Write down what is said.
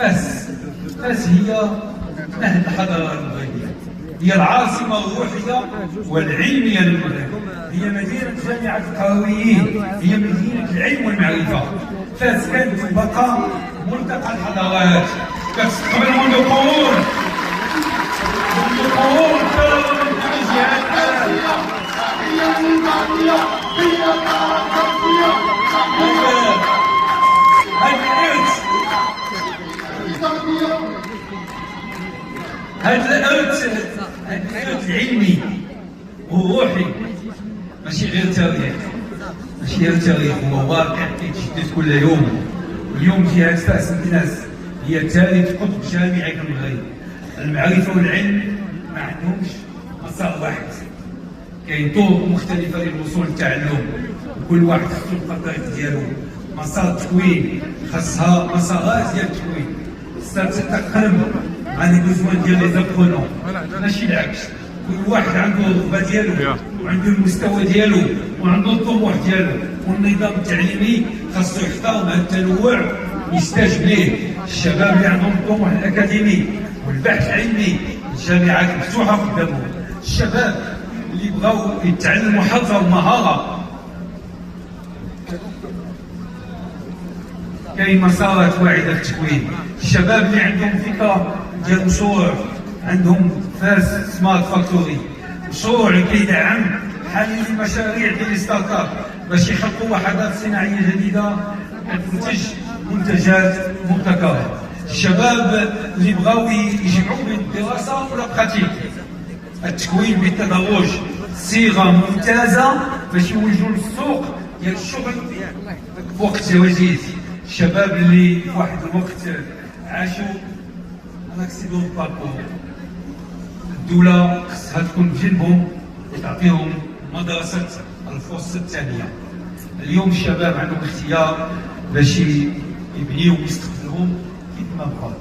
فاس. فاس هي مهد الحضاره المغربيه، هي العاصمه الروحيه والعلميه للمغرب، هي مدينه جامعه القرويين، هي مدينه العلم والمعرفه. فاس كانت تبقى ملتقى الحضارات، كتستقبل منذ قرون كانوا من كل جهات. هذا الإرث العلمي والروحي ماشي غير تاريخ، ماشي غير تاريخ، هو واقع كيتجدد كل يوم. اليوم جهة فاس الناس هي ثالث قطب جامعي في المغرب. المعرفة والعلم ما عندهمش مسار واحد، كاين طرق مختلفة للوصول للتعلم، وكل واحد خصو يبقى الطريق ديالو. مسار التكوين خاصها مسارات ديال التكوين، خاصها تتقرب مع لي بوزوان ديال لي زابرونون، ماشي العكس. كل واحد عنده الرغبة ديالو وعنده المستوى ديالو وعنده الطموح ديالو، والنظام التعليمي خاصو يحترم هذا التنوع ويستجب ليه. الشباب اللي عندهم الطموح الأكاديمي والبحث العلمي، الجامعات مفتوحة قدامهم. الشباب اللي بغاو يتعلموا حرفة ومهارة، كاين مسارات واعدة للتكوين. الشباب اللي عندهم فكرة ديال مشروع، عندهم فاس سمارت فاكتوري، مشروع اللي كيدعم حاليا المشاريع ديال ستارت اب باش يخلقوا وحدات صناعية جديدة كتنتج منتجات مبتكرة. الشباب اللي بغاو يجمعوا بين الدراسة والبراتيك، التكوين بالتدرج صيغة ممتازة باش يوجهوا للسوق ديال الشغل بوقت وجيز. الشباب اللي في واحد الوقت عاشوا الاكسيدون باركور، الدولة خصها تكون بجنبهم وتعطيهم مدرسة الفرصة الثانية. اليوم الشباب عندهم اختيار باش يبنيو مستقبلهم كيف ما بغاو.